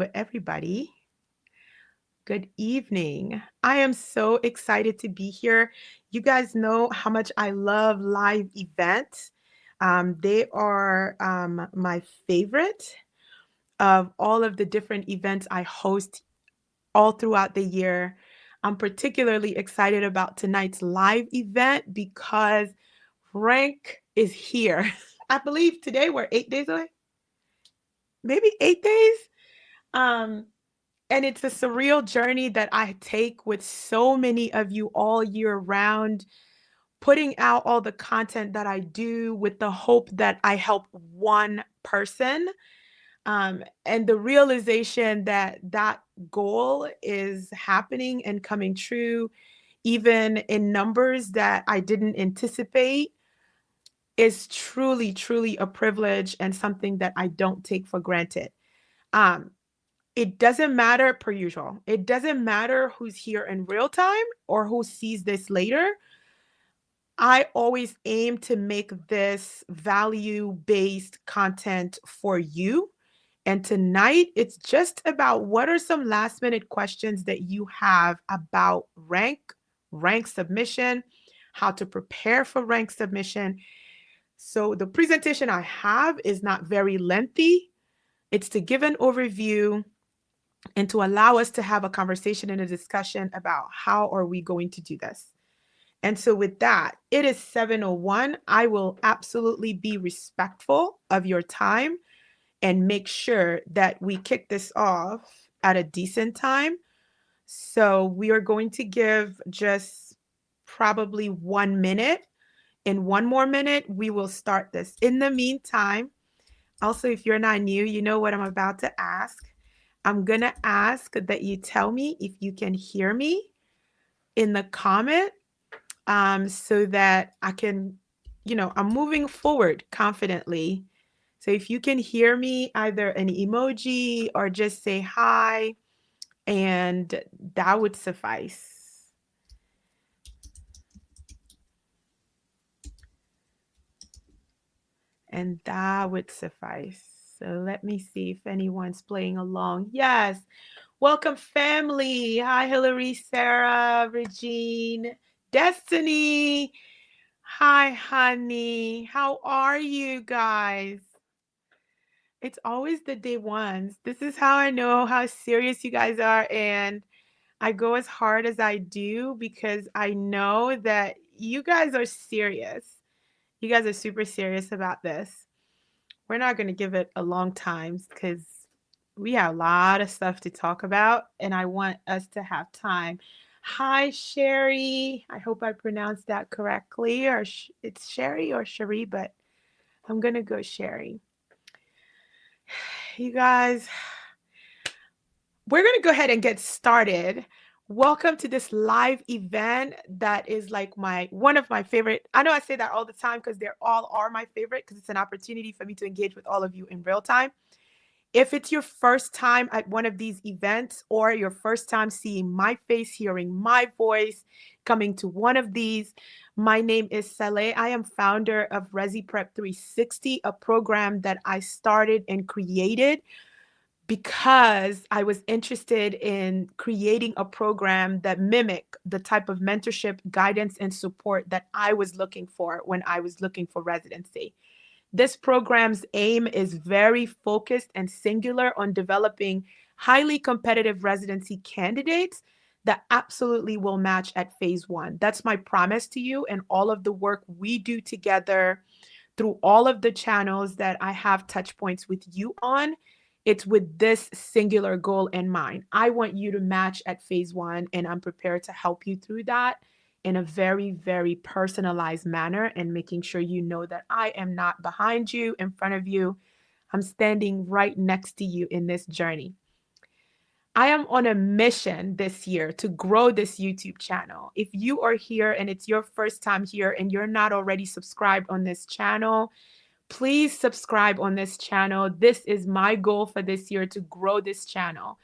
Hello, everybody. Good evening. I am so excited to be here. You guys know how much I love live events. They are my favorite of all of the different events I host all throughout the year. I'm particularly excited about tonight's live event because Rank is here. I believe today we're 8 days away, maybe 8 days. Um, And it's a surreal journey that I take with so many of you all year round, putting out all the content that I do with the hope that I help one person. And the realization that that goal is happening and coming true, even in numbers that I didn't anticipate, is truly, truly a privilege and something that I don't take for granted. Um, It doesn't matter per usual. It doesn't matter who's here in real time or who sees this later. I always aim to make this value-based content for you. And tonight, it's just about what are some last-minute questions that you have about rank submission, how to prepare for rank submission. So the presentation I have is not very lengthy. It's to give an overview and to allow us to have a conversation and a discussion about how are we going to do this. And so with that, it is 7:01. I will absolutely be respectful of your time and make sure that we kick this off at a decent time. So we are going to give just probably 1 minute. In one more minute, we will start this. In the meantime, also, if you're not new, you know what I'm about to ask. I'm going to ask that you tell me if you can hear me in the comment, so that I can, I'm moving forward confidently. So if you can hear me, either an emoji or just say hi, and that would suffice. And that would suffice. So let me see if anyone's playing along. Yes. Welcome, family. Hi, Hillary, Sarah, Regine, Destiny. Hi, honey. How are you guys? It's always the day ones. This is how I know how serious you guys are. And I go as hard as I do because I know that you guys are serious. You guys are super serious about this. We're not going to give it a long time because we have a lot of stuff to talk about, and I want us to have time. Hi, Sherry. I hope I pronounced that correctly, or it's Sherry or Cherie, but I'm going to go Sherry. You guys, we're going to go ahead and get started. Welcome to this live event that is like one of my favorite. I know I say that all the time because they all are my favorite because it's an opportunity for me to engage with all of you in real time. If it's your first time at one of these events or your first time seeing my face, hearing my voice, coming to one of these, my name is Saleh. I am founder of Resi Prep 360, a program that I started and created because I was interested in creating a program that mimicked the type of mentorship, guidance, and support that I was looking for when I was looking for residency. This program's aim is very focused and singular on developing highly competitive residency candidates that absolutely will match at phase one. That's my promise to you, and all of the work we do together through all of the channels that I have touch points with you on. It's with this singular goal in mind. I want you to match at phase one, and I'm prepared to help you through that in a very, very personalized manner, and making sure you know that I am not behind you, in front of you. I'm standing right next to you in this journey. I am on a mission this year to grow this YouTube channel. If you are here and it's your first time here and you're not already subscribed on this channel, please subscribe on this channel. This is my goal for this year, to grow this channel.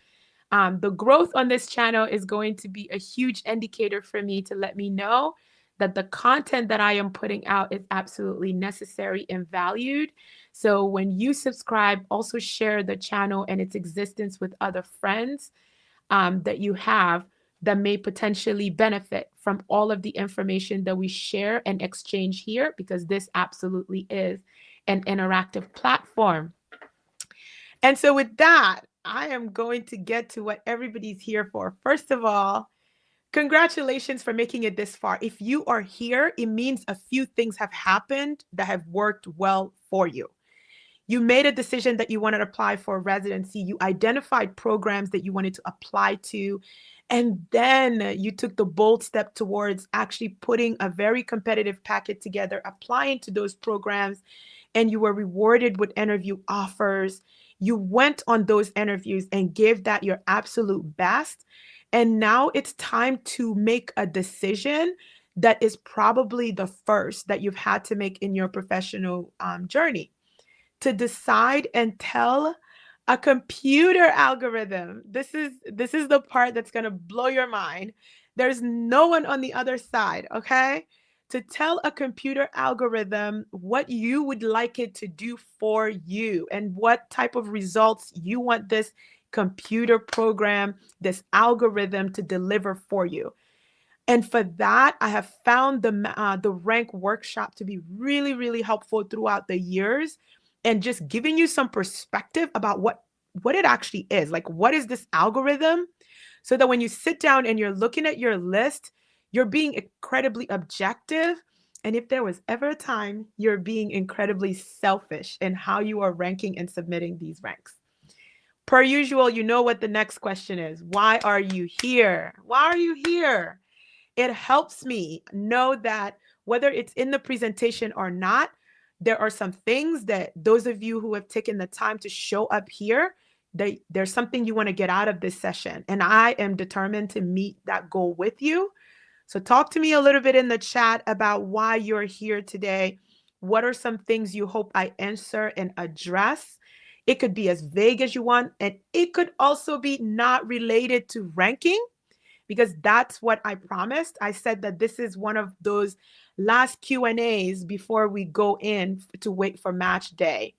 The growth on this channel is going to be a huge indicator for me to let me know that the content that I am putting out is absolutely necessary and valued. So when you subscribe, also share the channel and its existence with other friends that you have that may potentially benefit from all of the information that we share and exchange here, because this absolutely is an interactive platform. And so, with that, I am going to get to what everybody's here for. First of all, congratulations for making it this far. If you are here, it means a few things have happened that have worked well for you. You made a decision that you wanted to apply for residency. You identified programs that you wanted to apply to. And then you took the bold step towards actually putting a very competitive packet together, applying to those programs, and you were rewarded with interview offers. You went on those interviews and gave that your absolute best. And now it's time to make a decision that is probably the first that you've had to make in your professional journey, to decide and tell a computer algorithm. This is the part that's going to blow your mind. There's no one on the other side, okay? To tell a computer algorithm what you would like it to do for you and what type of results you want this computer program, this algorithm to deliver for you. And for that, I have found the rank workshop to be really, really helpful throughout the years, and just giving you some perspective about what it actually is. Like, what is this algorithm? So that when you sit down and you're looking at your list, you're being incredibly objective. And if there was ever a time you're being incredibly selfish in how you are ranking and submitting these ranks. Per usual, you know what the next question is. Why are you here? Why are you here? It helps me know that whether it's in the presentation or not, there are some things that those of you who have taken the time to show up here, there's something you want to get out of this session. And I am determined to meet that goal with you. So talk to me a little bit in the chat about why you're here today. What are some things you hope I answer and address? It could be as vague as you want, and it could also be not related to ranking, because that's what I promised. I said that this is one of those last Q&As before we go in to wait for match day.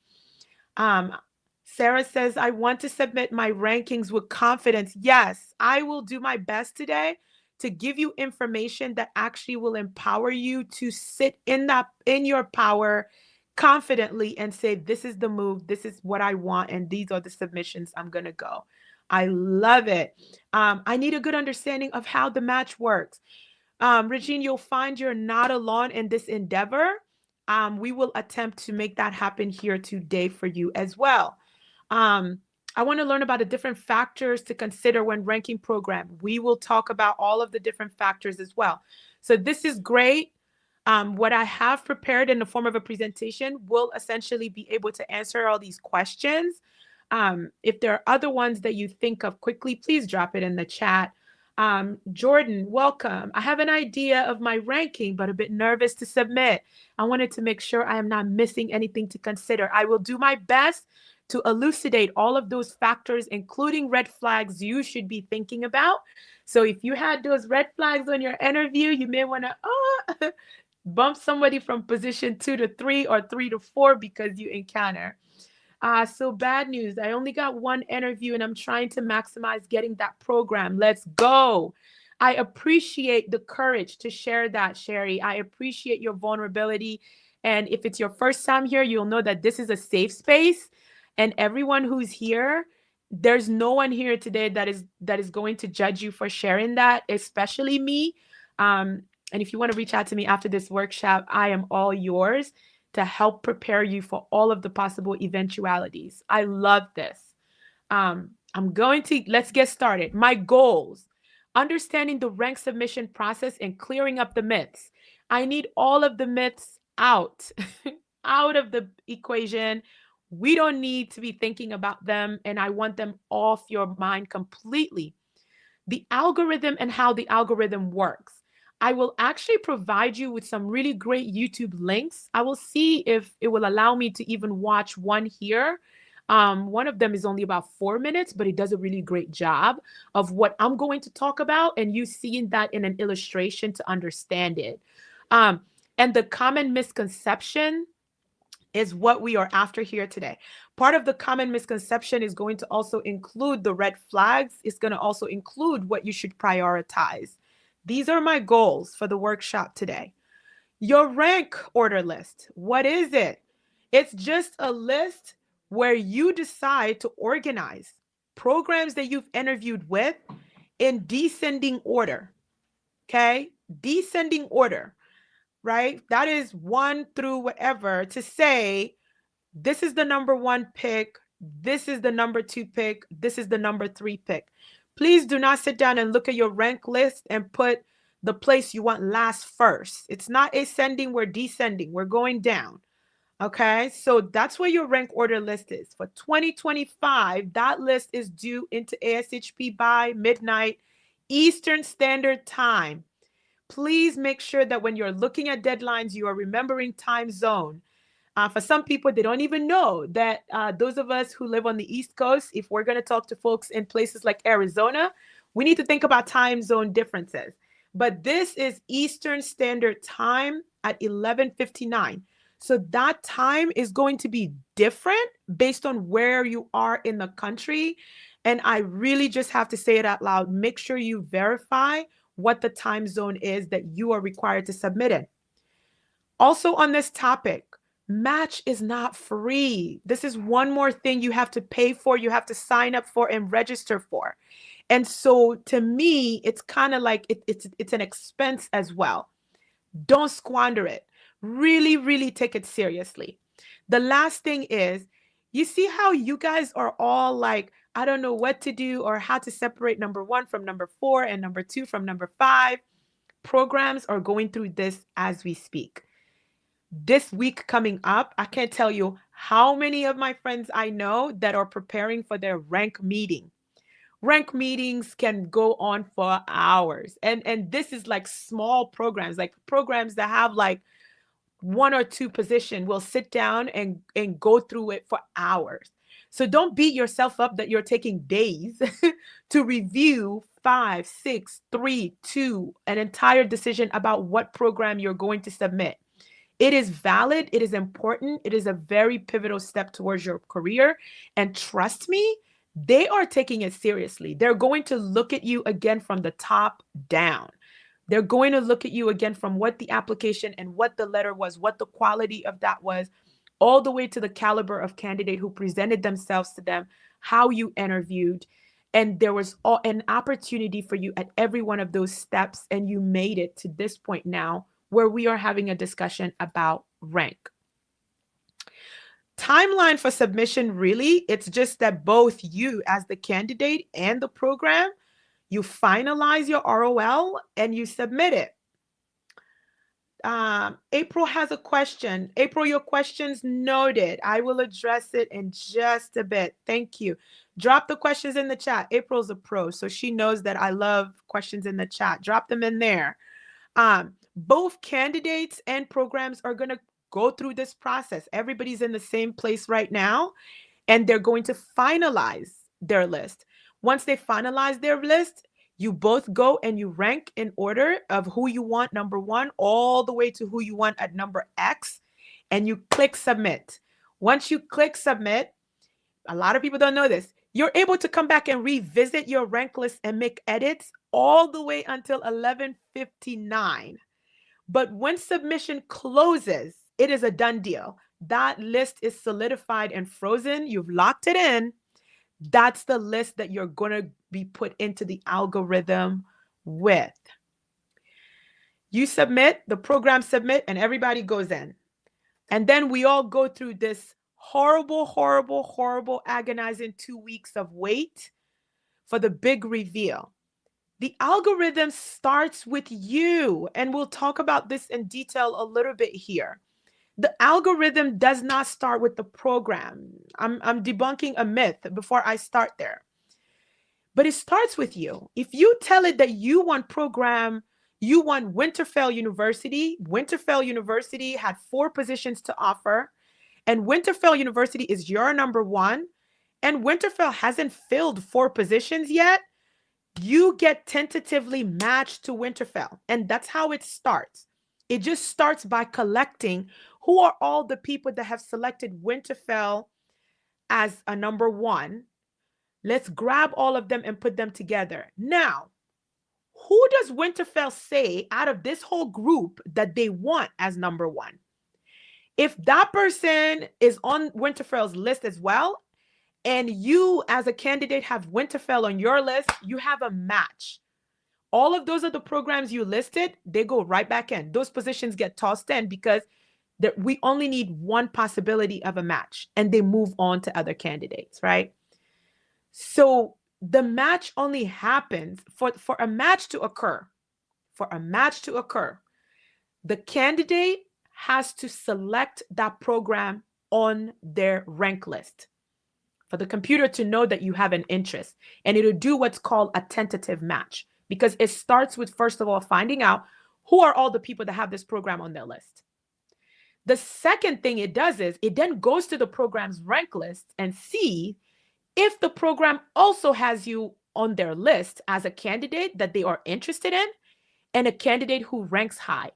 Sarah says, I want to submit my rankings with confidence. Yes, I will do my best today to give you information that actually will empower you to sit in your power confidently and say, this is the move, this is what I want, and these are the submissions I'm going to go. I love it. I need a good understanding of how the match works. Regine, you'll find you're not alone in this endeavor. We will attempt to make that happen here today for you as well. I want to learn about the different factors to consider when ranking program. We will talk about all of the different factors as well. So this is great. What I have prepared in the form of a presentation will essentially be able to answer all these questions. If there are other ones that you think of quickly, please drop it in the chat. Jordan, welcome. I have an idea of my ranking, but a bit nervous to submit. I wanted to make sure I am not missing anything to consider. I will do my best to elucidate all of those factors, including red flags you should be thinking about. So if you had those red flags on your interview, you may want to bump somebody from position 2 to 3 or 3 to 4 because you encounter. So bad news. I only got one interview and I'm trying to maximize getting that program. Let's go. I appreciate the courage to share that, Sherry. I appreciate your vulnerability. And if it's your first time here, you'll know that this is a safe space. And everyone who's here, there's no one here today that is going to judge you for sharing that, especially me. And if you want to reach out to me after this workshop, I am all yours to help prepare you for all of the possible eventualities. I love this. Let's get started. My goals: understanding the rank submission process and clearing up the myths. I need all of the myths out, out of the equation. We don't need to be thinking about them, and I want them off your mind completely. The algorithm and how the algorithm works. I will actually provide you with some really great YouTube links. I will see if it will allow me to even watch one here. One of them is only about 4 minutes, but it does a really great job of what I'm going to talk about, and you seeing that in an illustration to understand it. Um, and the common misconception is what we are after here today. Part of the common misconception is going to also include the red flags. It's going to also include what you should prioritize. These are my goals for the workshop today. Your rank order list. What is it? It's just a list where you decide to organize programs that you've interviewed with in descending order. Okay? Descending order, right? That is one through whatever to say, this is the number one pick. This is the number two pick. This is the number three pick. Please do not sit down and look at your rank list and put the place you want last first. It's not ascending, we're descending, we're going down. Okay, so that's what your rank order list is. For 2025, that list is due into ASHP by midnight Eastern Standard Time. Please make sure that when you're looking at deadlines, you are remembering time zone. For some people, they don't even know that those of us who live on the East Coast, if we're going to talk to folks in places like Arizona, we need to think about time zone differences. But this is Eastern Standard Time at 11:59. So that time is going to be different based on where you are in the country. And I really just have to say it out loud. Make sure you verify what the time zone is that you are required to submit in. Also on this topic, match is not free. This is one more thing you have to pay for, you have to sign up for and register for. And so to me, it's kind of like it's an expense as well. Don't squander it. Really, really take it seriously. The last thing is, you see how you guys are all like, I don't know what to do or how to separate number one from number four and number two from number five. Programs are going through this as we speak. This week coming up, I can't tell you how many of my friends I know that are preparing for their rank meeting. Rank meetings can go on for hours. And this is like small programs, like programs that have like one or two position will sit down and go through it for hours. So don't beat yourself up that you're taking days to review 5, 6, 3, 2, an entire decision about what program you're going to submit. It is valid. It is important. It is a very pivotal step towards your career. And trust me, they are taking it seriously. They're going to look at you again from the top down. They're going to look at you again from what the application and what the letter was, what the quality of that was, all the way to the caliber of candidate who presented themselves to them, how you interviewed. And there was an opportunity for you at every one of those steps. And you made it to this point now where we are having a discussion about rank. Timeline for submission, really, it's just that both you as the candidate and the program, you finalize your ROL and you submit it. April has a question. April, your question's noted. I will address it in just a bit. Thank you. Drop the questions in the chat. April's a pro, so she knows that I love questions in the chat. Drop them in there. Both candidates and programs are going to go through this process. Everybody's in the same place right now, and they're going to finalize their list. Once they finalize their list, you both go and you rank in order of who you want number one all the way to who you want at number X, and you click submit. Once you click submit, a lot of people don't know this, you're able to come back and revisit your rank list and make edits all the way until 11:59. But when submission closes, it is a done deal. That list is solidified and frozen. You've locked it in. That's the list that you're going to be put into the algorithm with. You submit, the program submit, and everybody goes in. And then we all go through this horrible, horrible, horrible, agonizing 2 weeks of wait for the big reveal. The algorithm starts with you, and we'll talk about this in detail a little bit here. The algorithm does not start with the program. I'm debunking a myth before I start there. But it starts with you. If you tell it that you want program, you want Winterfell University. Winterfell University had 4 positions to offer, and Winterfell University is your number one, and Winterfell hasn't filled 4 positions yet, you get tentatively matched to Winterfell. And that's how it starts. It just starts by collecting who are all the people that have selected Winterfell as a number one. Let's grab all of them and put them together. Now, who does Winterfell say out of this whole group that they want as number one? If that person is on Winterfell's list as well, and you as a candidate have Winterfell on your list, you have a match. All of those are the programs you listed, they go right back in. Those positions get tossed in because we only need one possibility of a match, and they move on to other candidates, right? So the match only happens for a match to occur. For a match to occur, the candidate has to select that program on their rank list for the computer to know that you have an interest. And it'll do what's called a tentative match, because it starts with, first of all, finding out who are all the people that have this program on their list. The second thing it does is it then goes to the program's rank list and see if the program also has you on their list as a candidate that they are interested in and a candidate who ranks high.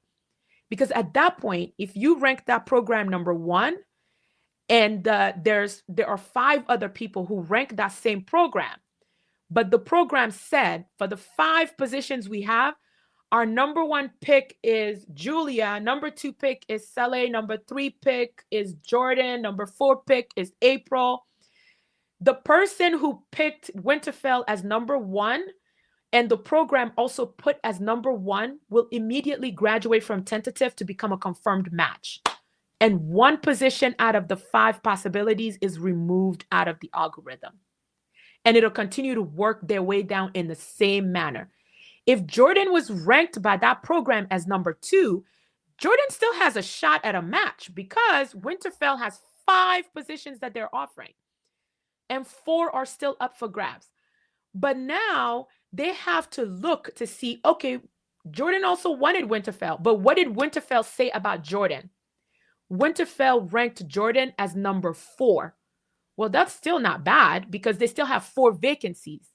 Because at that point, if you rank that program number one, and there are 5 other people who rank that same program, but the program said for the 5 positions we have, our number 1 pick is Julia, number 2 pick is Saleh, number 3 pick is Jordan, number 4 pick is April. The person who picked Winterfell as number 1 and the program also put as number 1 will immediately graduate from tentative to become a confirmed match. And 1 position out of the 5 possibilities is removed out of the algorithm. And it'll continue to work their way down in the same manner. If Jordan was ranked by that program as number 2, Jordan still has a shot at a match because Winterfell has 5 positions that they're offering. And 4 are still up for grabs. But now they have to look to see, okay, Jordan also wanted Winterfell, but what did Winterfell say about Jordan? Winterfell ranked Jordan as number 4. Well, that's still not bad because they still have 4 vacancies.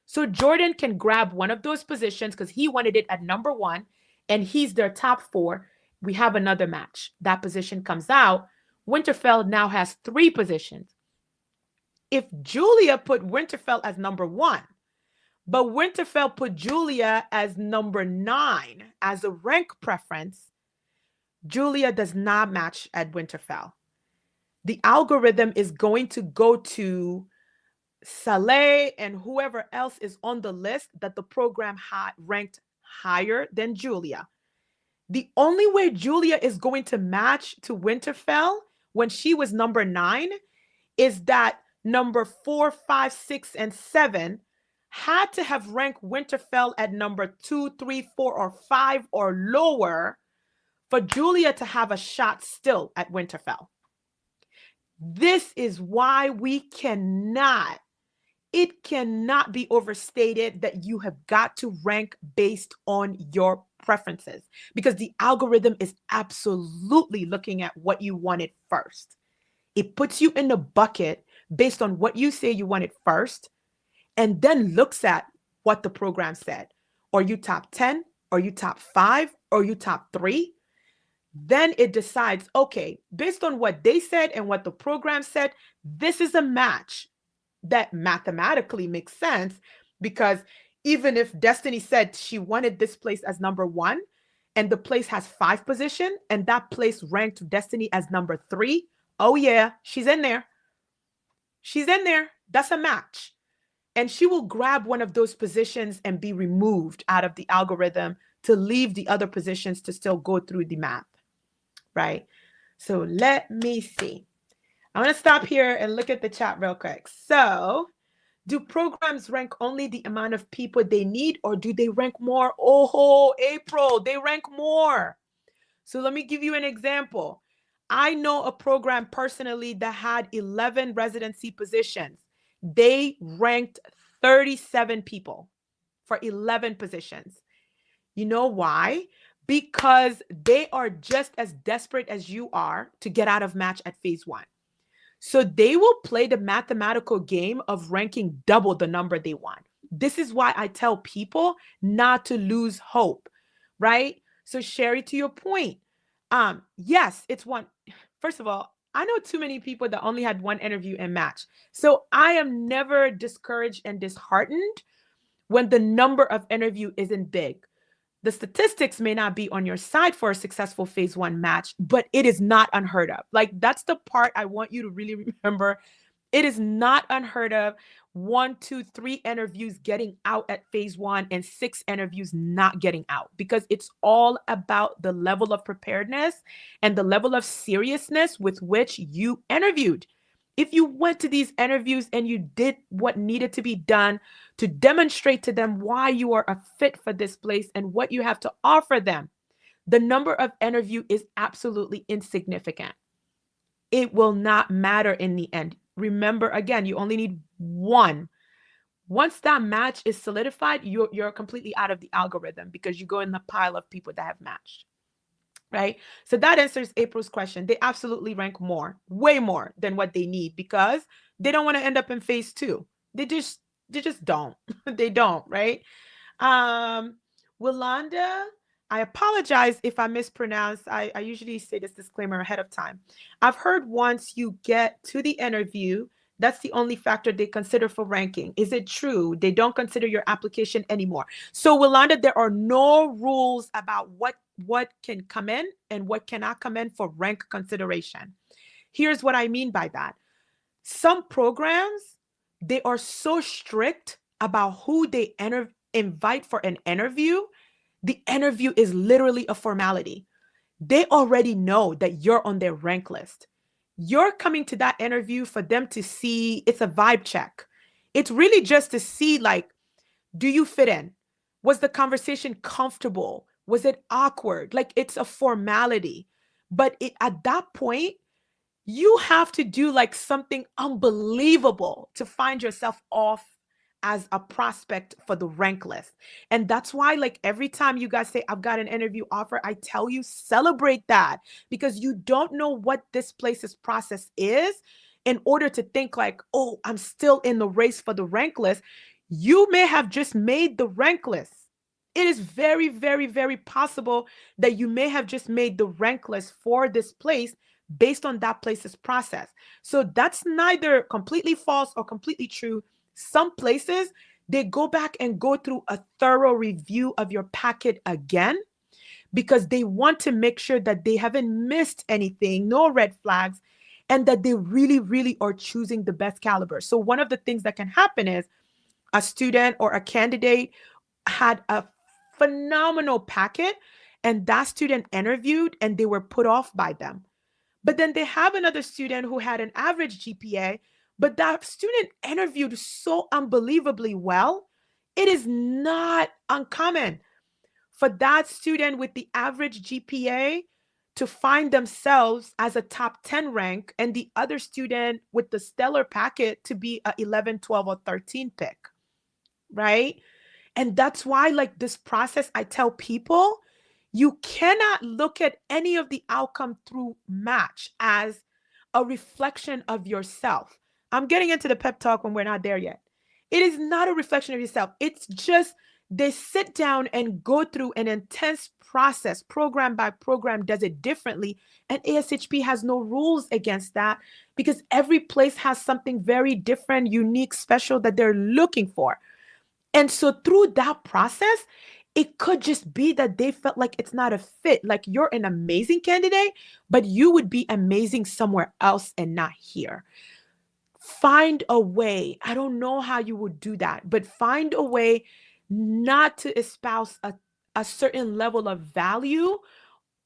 So Jordan can grab one of those positions because he wanted it at number 1 and he's their top 4. We have another match. That position comes out. Winterfell now has 3 positions. If Julia put Winterfell as number 1, but Winterfell put Julia as number 9 as a rank preference, Julia does not match at Winterfell. The algorithm is going to go to Saleh and whoever else is on the list that the program ranked higher than Julia. The only way Julia is going to match to Winterfell when she was number 9 is that number 4, 5, 6, and 7 had to have ranked Winterfell at number 2, 3, 4, or 5 or lower for Julia to have a shot still at Winterfell. This is why it cannot be overstated that you have got to rank based on your preferences, because the algorithm is absolutely looking at what you wanted first. It puts you in the bucket based on what you say you wanted first, and then looks at what the program said. Are you top 10? Are you top 5? Are you top 3? Then it decides, okay, based on what they said and what the program said, this is a match that mathematically makes sense, because even if Destiny said she wanted this place as number 1 and the place has 5 positions and that place ranked Destiny as number 3, oh yeah, she's in there. She's in there. That's a match. And she will grab one of those positions and be removed out of the algorithm to leave the other positions to still go through the math, right? So let me see. I'm going to stop here and look at the chat real quick. So do programs rank only the amount of people they need, or do they rank more? Oh, April, they rank more. So let me give you an example. I know a program personally that had 11 residency positions. They ranked 37 people for 11 positions. You know why? Because they are just as desperate as you are to get out of match at phase 1. So they will play the mathematical game of ranking double the number they want. This is why I tell people not to lose hope, right? So Sherry, to your point, yes, it's one. First of all, I know too many people that only had one interview and match. So I am never discouraged and disheartened when the number of interview isn't big. The statistics may not be on your side for a successful phase one match, but it is not unheard of. Like, that's the part I want you to really remember. It is not unheard of. One, two, three interviews getting out at phase one and six interviews not getting out, because it's all about the level of preparedness and the level of seriousness with which you interviewed. If you went to these interviews and you did what needed to be done to demonstrate to them why you are a fit for this place and what you have to offer them, the number of interview is absolutely insignificant. It will not matter in the end. Remember, again, you only need one. Once that match is solidified, you're completely out of the algorithm because you go in the pile of people that have matched. Right? So that answers April's question. They absolutely rank more, way more than what they need, because they don't want to end up in phase two. They just don't. They don't, right? Um, Willanda, I apologize if I mispronounce. I usually say this disclaimer ahead of time. I've heard once you get to the interview, that's the only factor they consider for ranking. Is it true? They don't consider your application anymore. So, Willanda, there are no rules about what can come in and what cannot come in for rank consideration. Here's what I mean by that. Some programs, they are so strict about who they invite for an interview. The interview is literally a formality. They already know that you're on their rank list. You're coming to that interview for them to see. It's a vibe check. It's really just to see, like, do you fit in? Was the conversation comfortable? Was it awkward? Like, it's a formality. But at that point, you have to do like something unbelievable to find yourself off as a prospect for the rank list. And that's why, like, every time you guys say, I've got an interview offer, I tell you, celebrate that, because you don't know what this place's process is in order to think like, oh, I'm still in the race for the rank list. You may have just made the rank list. It is very, very, very possible that you may have just made the rank list for this place based on that place's process. So that's neither completely false or completely true. Some places, they go back and go through a thorough review of your packet again, because they want to make sure that they haven't missed anything, no red flags, and that they really, really are choosing the best caliber. So one of the things that can happen is a student or a candidate had a phenomenal packet and that student interviewed and they were put off by them. But then they have another student who had an average GPA, but that student interviewed so unbelievably well. It is not uncommon for that student with the average GPA to find themselves as a top 10 rank and the other student with the stellar packet to be a 11, 12, or 13 pick, right? And that's why, like, this process, I tell people, you cannot look at any of the outcome through match as a reflection of yourself. I'm getting into the pep talk when we're not there yet. It is not a reflection of yourself. It's just they sit down and go through an intense process, program by program, does it differently. And ASHP has no rules against that, because every place has something very different, unique, special that they're looking for. And so through that process, it could just be that they felt like it's not a fit. Like, you're an amazing candidate, but you would be amazing somewhere else and not here. Find a way. I don't know how you would do that, but find a way not to espouse a certain level of value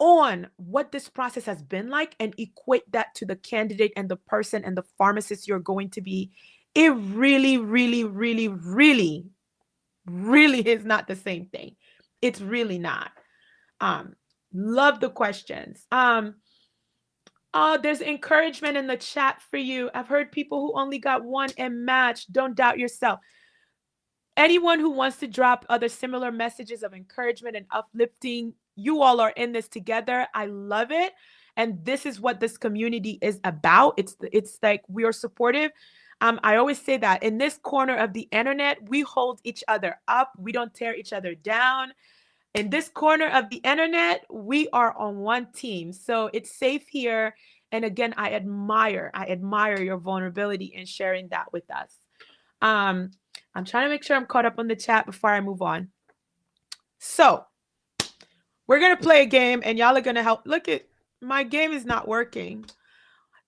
on what this process has been like and equate that to the candidate and the person and the pharmacist you're going to be. It really, really, really, really, really is not the same thing. It's really not. Love the questions. Oh, there's encouragement in the chat for you. I've heard people who only got one and match. Don't doubt yourself. Anyone who wants to drop other similar messages of encouragement and uplifting, you all are in this together. I love it. And this is what this community is about. It's like we are supportive. I always say that in this corner of the internet, we hold each other up. We don't tear each other down. In this corner of the internet, we are on one team. So it's safe here. And again, I admire your vulnerability in sharing that with us. Um, I'm trying to make sure I'm caught up on the chat before I move on. So we're gonna play a game, and y'all are gonna help. Look at my game is not working.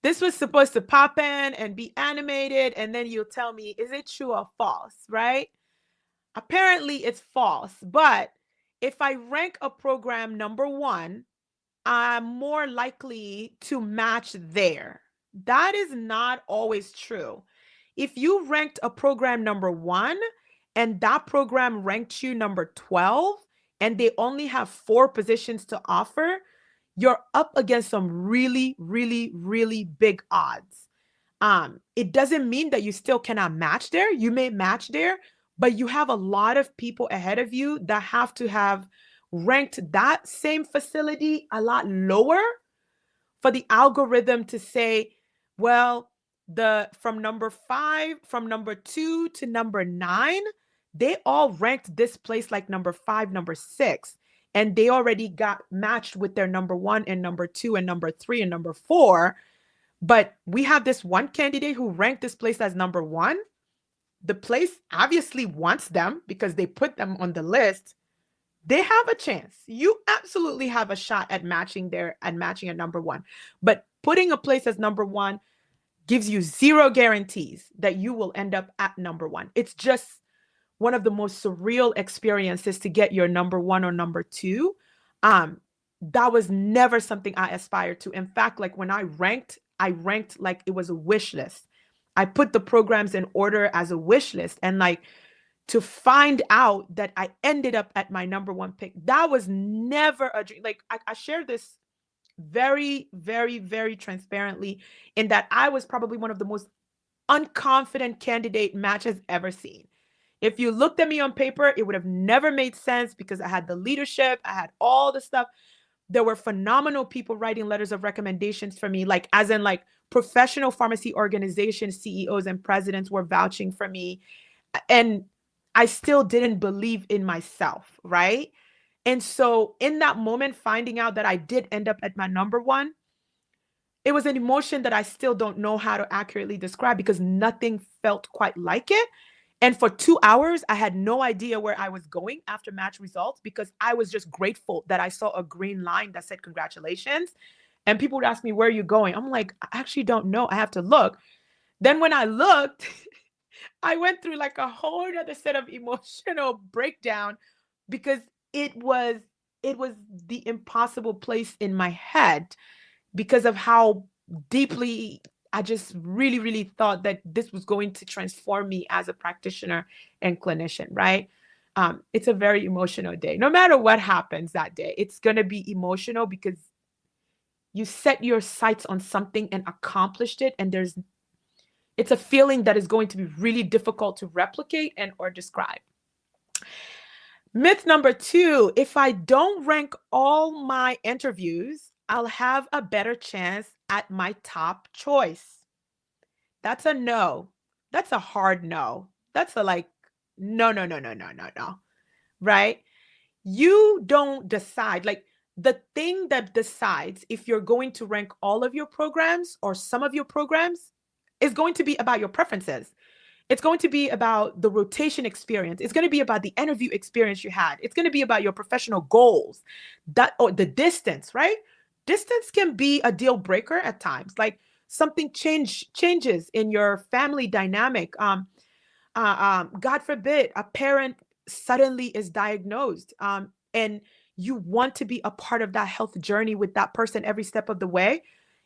This was supposed to pop in and be animated, and then you'll tell me, is it true or false, right? Apparently, it's false. But if I rank a program number one, I'm more likely to match there. That is not always true. If you ranked a program number one and that program ranked you number 12 and they only have four positions to offer, you're up against some really, really, really big odds. It doesn't mean that you still cannot match there. You may match there, but you have a lot of people ahead of you that have to have ranked that same facility a lot lower for the algorithm to say, well, the from number 5, from number 2 to number 9, they all ranked this place like number 5, number 6, and they already got matched with their number 1 and number 2 and number 3 and number 4. But we have this one candidate who ranked this place as number 1. The place obviously wants them because they put them on the list. They have a chance. You absolutely have a shot at matching there and matching at number 1. But putting a place as number 1 gives you zero guarantees that you will end up at number 1. It's just one of the most surreal experiences to get your number 1 or number 2. That was never something I aspired to. In fact, like when I ranked like it was a wish list. I put the programs in order as a wish list, and like to find out that I ended up at my number 1 pick, that was never a dream. Like I shared this very, very, very transparently in that I was probably one of the most unconfident candidate Match has ever seen. If you looked at me on paper, it would have never made sense because I had the leadership, I had all the stuff. There were phenomenal people writing letters of recommendations for me, like as in like professional pharmacy organization CEOs and presidents were vouching for me. And I still didn't believe in myself, right? And so in that moment, finding out that I did end up at my number 1, it was an emotion that I still don't know how to accurately describe because nothing felt quite like it. And for 2 hours, I had no idea where I was going after match results because I was just grateful that I saw a green line that said congratulations. And people would ask me, where are you going? I'm like, I actually don't know. I have to look. Then when I looked, I went through like a whole other set of emotional breakdown because it was it was the impossible place in my head because of how deeply I just really, really thought that this was going to transform me as a practitioner and clinician, right? It's a very emotional day. No matter what happens that day, it's going to be emotional because you set your sights on something and accomplished it. And it's a feeling that is going to be really difficult to replicate and or describe. Myth number 2, if I don't rank all my interviews, I'll have a better chance at my top choice. That's a no. That's a hard no. That's a like, no, no, no, no, no, no, no. Right? You don't decide. Like the thing that decides if you're going to rank all of your programs or some of your programs is going to be about your preferences. It's going to be about the rotation experience. It's going to be about the interview experience you had. It's going to be about your professional goals, that or the distance, right? Distance can be a deal breaker at times. Like something changes in your family dynamic. God forbid, a parent suddenly is diagnosed, and you want to be a part of that health journey with that person every step of the way.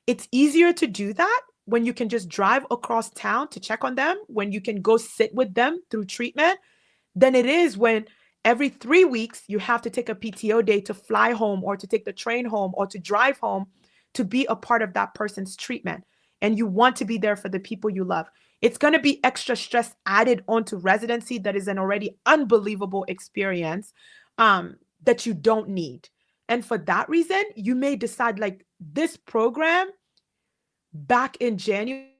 It's easier to do that when you can just drive across town to check on them, when you can go sit with them through treatment, than it is when every 3 weeks you have to take a PTO day to fly home or to take the train home or to drive home to be a part of that person's treatment. And you want to be there for the people you love. It's going to be extra stress added onto residency that is an already unbelievable experience, that you don't need. And for that reason, you may decide like this program back in January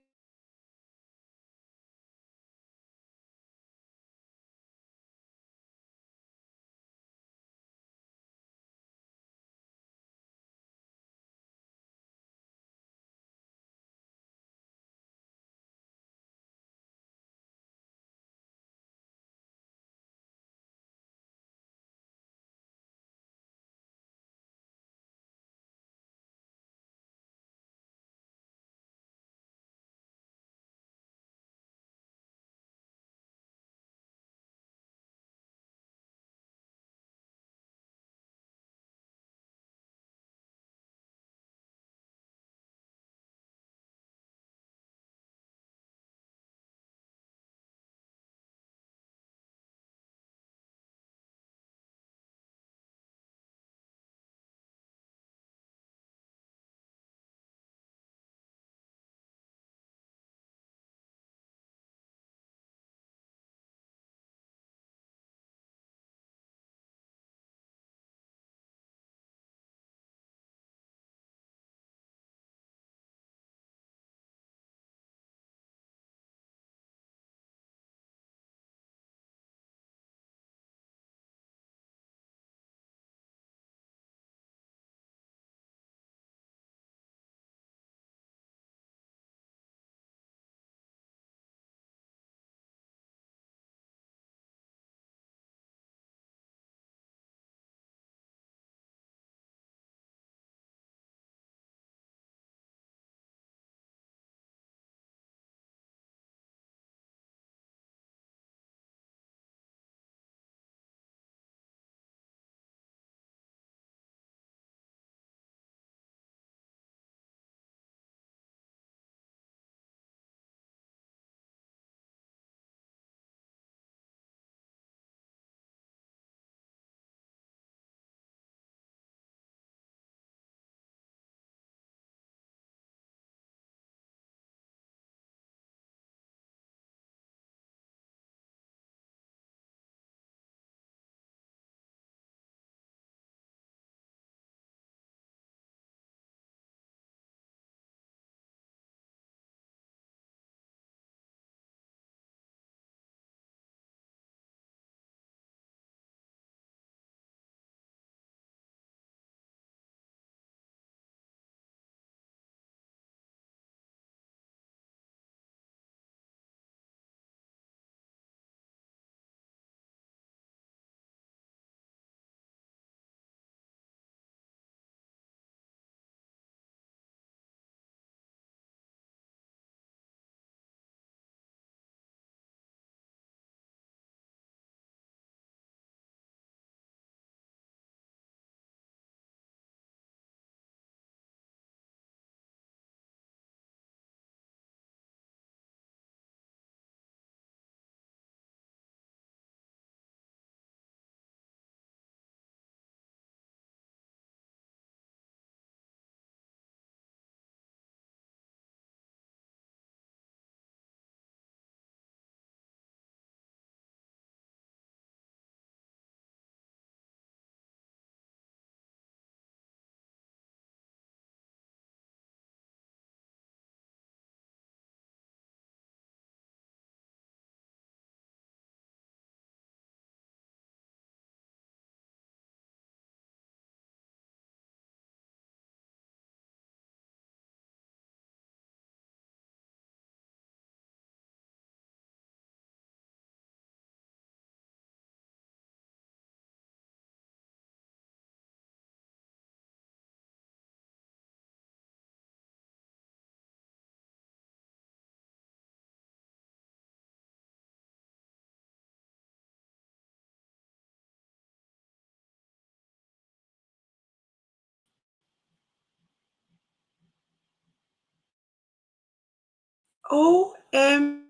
OMG.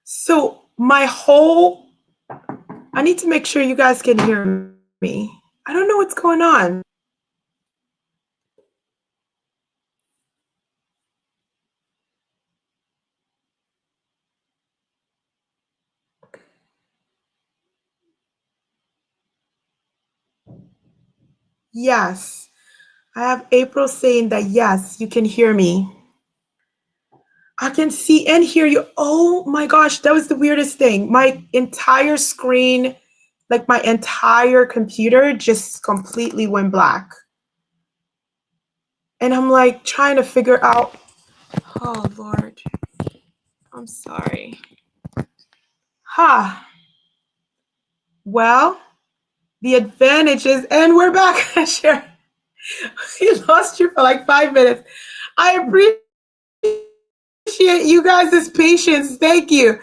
So my whole, I need to make sure you guys can hear me. I don't know what's going on. Yes. I have April saying that yes, you can hear me. I can see and hear you. Oh my gosh, that was the weirdest thing. My entire screen, like my entire computer, just completely went black. And I'm like trying to figure out, oh Lord, I'm sorry. Ha. Well, the advantage is, and we're back. Sharon, we lost you for like 5 minutes. I appreciate you guys' patience. Thank you.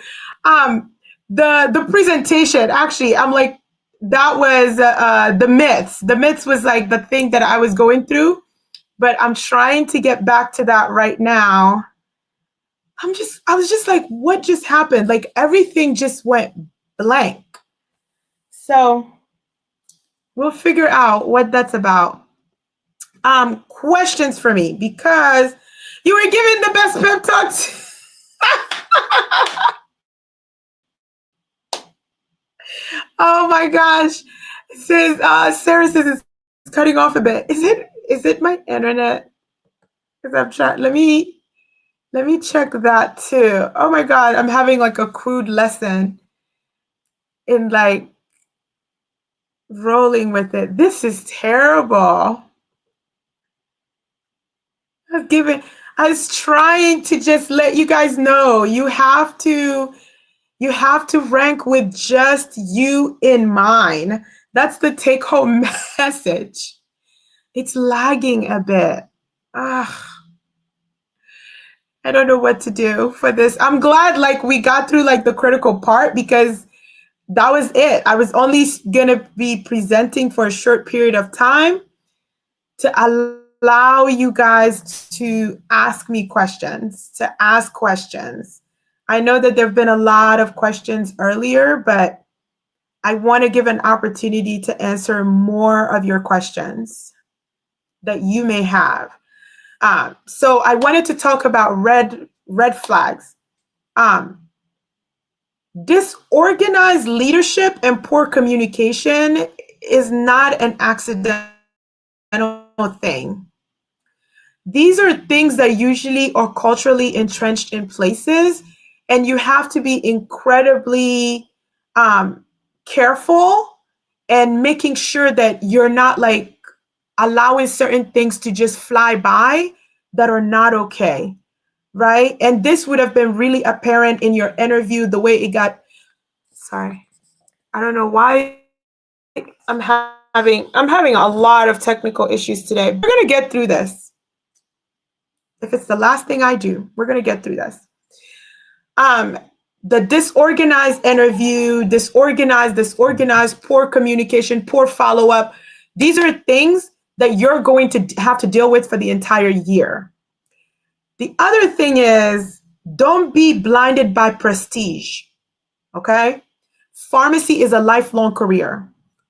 Um, the presentation, actually, I'm like, that was the myths. The myths was like the thing that I was going through, but I'm trying to get back to that right now. I was just like, what just happened? Like everything just went blank. So we'll figure out what that's about. Questions for me because you were giving the best pep talks. Oh my gosh. It says Sarah says it's cutting off a bit. Is it my internet? Because I'm trying let me check that too. Oh my god, I'm having like a crude lesson in like rolling with it. This is terrible. I was trying to just let you guys know you have to rank with just you in mind. That's the take home message. It's lagging a bit. Ugh, I don't know what to do for this. I'm glad like we got through like the critical part because that was it. I was only gonna be presenting for a short period of time to allow you guys to ask me questions, to ask questions. I know that there have been a lot of questions earlier, but I want to give an opportunity to answer more of your questions that you may have. So I wanted to talk about red flags. Um, Disorganized leadership and poor communication is not an accidental thing. These are things that usually are culturally entrenched in places, and you have to be incredibly um, careful and making sure that you're not like allowing certain things to just fly by that are not okay, right? And this would have been really apparent in your interview, the way it got. Sorry, I don't know why I'm having a lot of technical issues today. We're gonna get through this. If it's the last thing I do, we're gonna get through this. Um, the disorganized interview, disorganized, poor communication, poor follow-up. These are things that you're going to have to deal with for the entire year. The other thing is don't be blinded by prestige. Okay? Pharmacy is a lifelong career.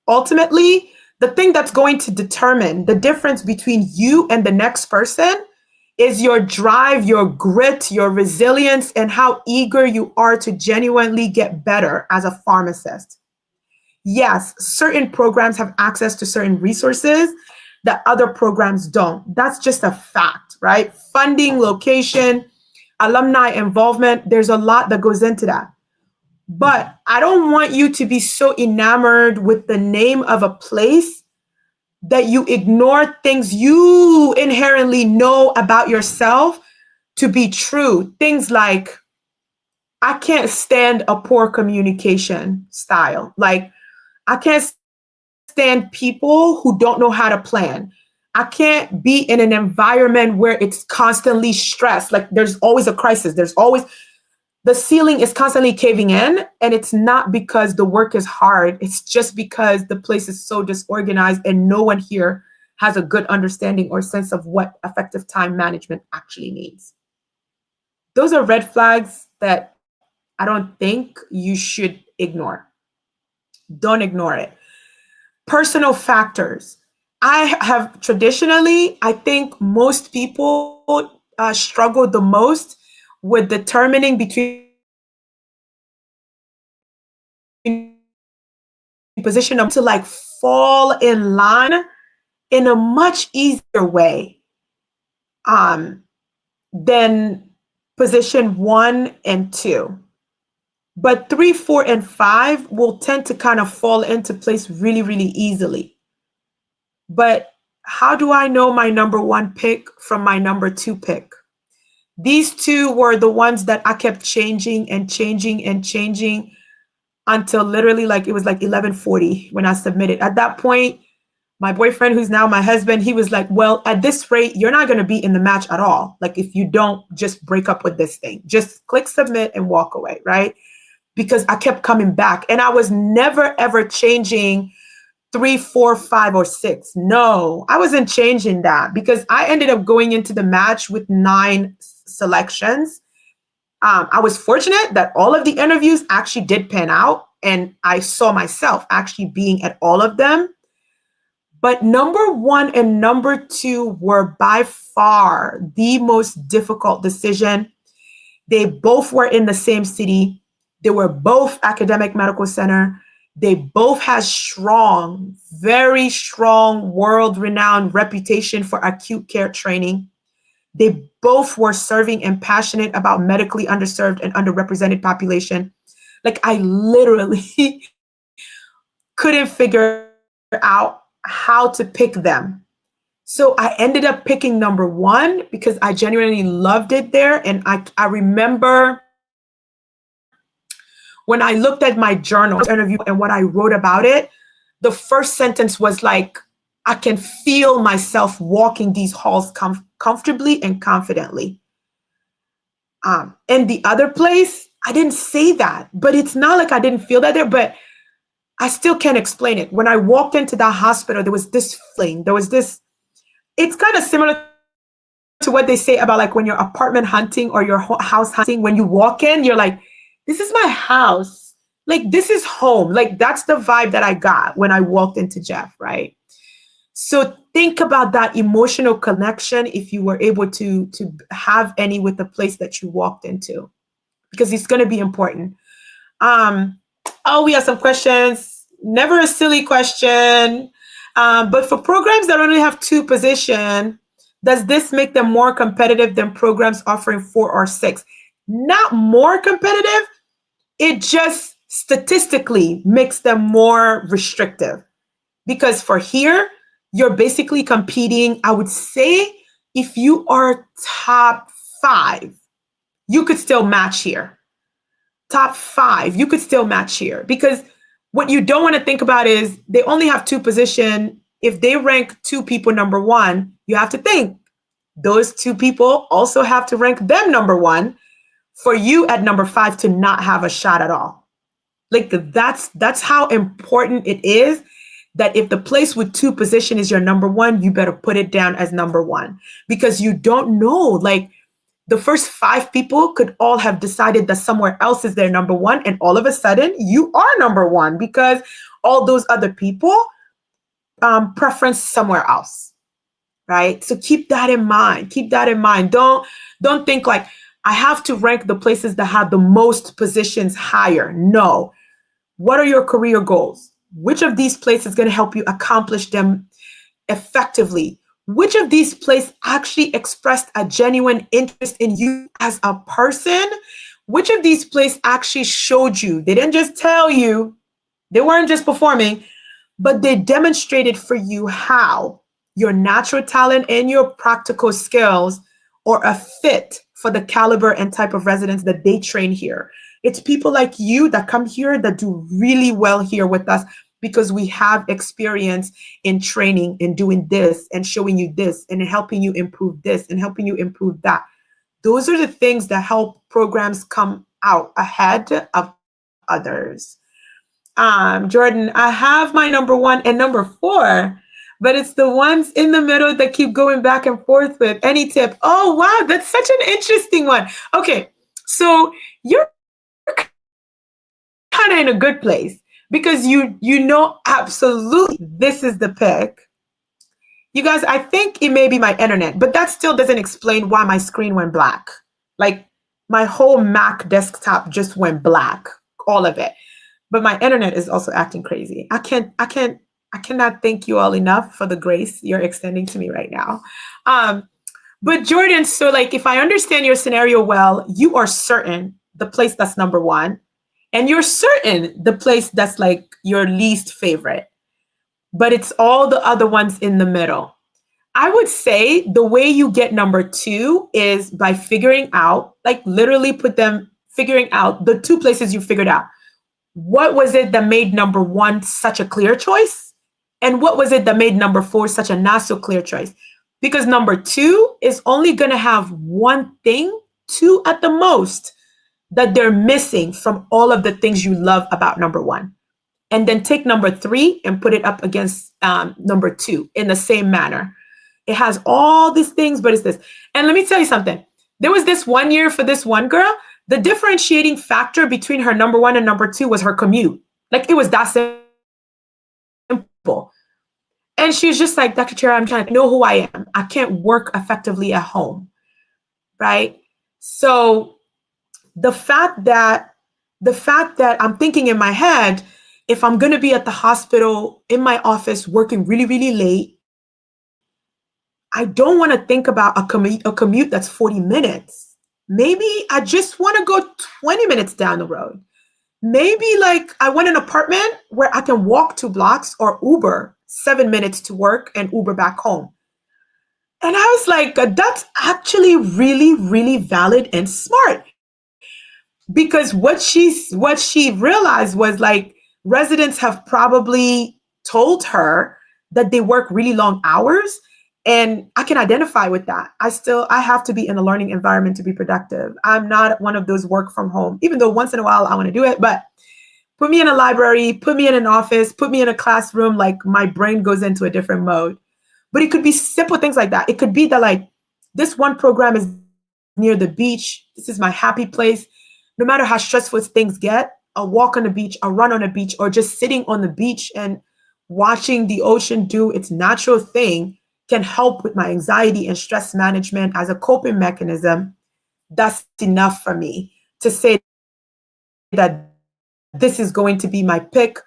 Ultimately, the thing that's going to determine the difference between you and the next person is your drive, your grit, your resilience, and how eager you are to genuinely get better as a pharmacist. Yes, certain programs have access to certain resources that other programs don't. That's just a fact, right? Funding, location, alumni involvement, there's a lot that goes into that. But I don't want you to be so enamored with the name of a place that you ignore things you inherently know about yourself to be true. Things like, I can't stand a poor communication style. Like, I can't stand people who don't know how to plan. I can't be in an environment where it's constantly stressed. Like, there's always a crisis. The ceiling is constantly caving in, and it's not because the work is hard. It's just because the place is so disorganized and no one here has a good understanding or sense of what effective time management actually means. Those are red flags that I don't think you should ignore. Don't ignore it. Personal factors. I have traditionally, I think most people struggle the most with determining between position number one and two. They tend to like fall in line in a much easier way um, than position one and two. But three, four, and five will tend to kind of fall into place really, really easily. But how do I know my number one pick from my number two pick? These two were the ones that I kept changing and changing and changing until literally like it was like 11:40 when I submitted. At that point, my boyfriend, who's now my husband, he was like, well, at this rate, you're not going to be in the match at all. Like if you don't just break up with this thing, just click submit and walk away, right? Because I kept coming back and I was never ever changing three, four, five, or six. No, I wasn't changing that because I ended up going into the match with nine selections. I was fortunate that all of the interviews actually did pan out and I saw myself actually being at all of them. But number one and number two were by far the most difficult decision. They both were in the same city. They were both academic medical center. They both had strong, very strong, world-renowned reputation for acute care training. They both were serving and passionate about medically underserved and underrepresented population. Like I literally couldn't figure out how to pick them. So I ended up picking number one because I genuinely loved it there. And I remember when I looked at my journal interview and what I wrote about it, the first sentence was like, I can feel myself walking these halls comfortably and confidently. And the other place, I didn't say that, but it's not like I didn't feel that there, but I still can't explain it. When I walked into that hospital, there was this feeling, there was this, it's kind of similar to what they say about like when you're apartment hunting or you're house hunting. When you walk in, you're like, this is my house. Like, this is home. Like, that's the vibe that I got when I walked into Jeff, right? So think about that emotional connection if you were able to have any with the place that you walked into, because it's going to be important. Um, oh, we have some questions. Never a silly question. But for programs that only have two positions, does this make them more competitive than programs offering four or six? Not more competitive. It just statistically makes them more restrictive. Because for here, you're basically competing. I would say if you are top five, you could still match here. Top five, you could still match here. Because what you don't want to think about is they only have two positions. If they rank two people number one, you have to think those two people also have to rank them number one for you at number five to not have a shot at all. Like that's how important it is that if the place with two position is your number one, you better put it down as number one, because you don't know, like the first five people could all have decided that somewhere else is their number one. And all of a sudden you are number one because all those other people preference somewhere else. Right. So keep that in mind. Keep that in mind. Don't think like I have to rank the places that have the most positions higher. No. What are your career goals? Which of these places is going to help you accomplish them effectively? Which of these places actually expressed a genuine interest in you as a person? Which of these places actually showed you? They didn't just tell you, they weren't just performing, but they demonstrated for you how your natural talent and your practical skills are a fit for the caliber and type of residents that they train here. It's people like you that come here that do really well here with us because we have experience in training and doing this and showing you this and helping you improve this and helping you improve that. Those are the things that help programs come out ahead of others. Jordan, I have my number one and number four, but it's the ones in the middle that keep going back and forth with. Any tip? Oh, wow, that's such an interesting one. Okay, so you're kind of in a good place because you know absolutely this is the pick. You guys, I think it may be my internet, but that still doesn't explain why my screen went black. Like my whole Mac desktop just went black, all of it. But my internet is also acting crazy. I cannot thank you all enough for the grace you're extending to me right now. Um, but Jordan, so like if I understand your scenario well, you are certain the place that's number one, and you're certain the place that's like your least favorite, but it's all the other ones in the middle. I would say the way you get number two is by figuring out, like literally put them figuring out the two places you figured out. What was it that made number one such a clear choice? And what was it that made number four such a not so clear choice? Because number two is only going to have one thing, two at the most, that they're missing from all of the things you love about number one. And then take number three and put it up against number two in the same manner. It has all these things, but it's this. And let me tell you something. There was this one year for this one girl, the differentiating factor between her number one and number two was her commute. Like it was that simple. And she was just like, Dr. Chera, I'm trying to know who I am. I can't work effectively at home. Right. So the fact that I'm thinking in my head, if I'm going to be at the hospital in my office working really, really late, I don't want to think about a commute that's 40 minutes. Maybe I just want to go 20 minutes down the road. Maybe like I want an apartment where I can walk 2 blocks or Uber 7 minutes to work and Uber back home. And I was like, that's actually really, really valid and smart. Because what she realized was like residents have probably told her that they work really long hours, and I can identify with that. I have to be in a learning environment to be productive. I'm not one of those work from home, even though once in a while I want to do it, but put me in a library, put me in an office, put me in a classroom, like my brain goes into a different mode. But it could be simple things like that. It could be that like this one program is near the beach. This is my happy place. No matter how stressful things get, a walk on the beach, a run on the beach, or just sitting on the beach and watching the ocean do its natural thing can help with my anxiety and stress management as a coping mechanism. That's enough for me to say that this is going to be my pick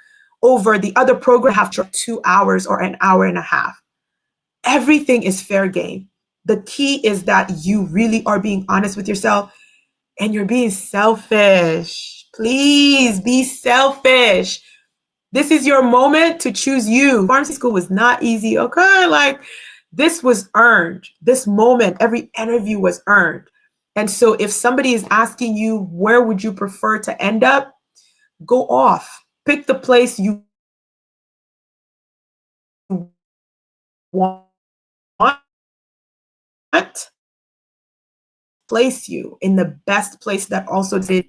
over the other program have 2 hours or an hour and a half. Everything is fair game. The key is that you really are being honest with yourself and you're being selfish. Please be selfish. This is your moment to choose you. Pharmacy school was not easy, okay? Like this was earned. This moment, every interview was earned. And so if somebody is asking you, where would you prefer to end up? Go off. Pick the place you want. Place you in the best place that also did.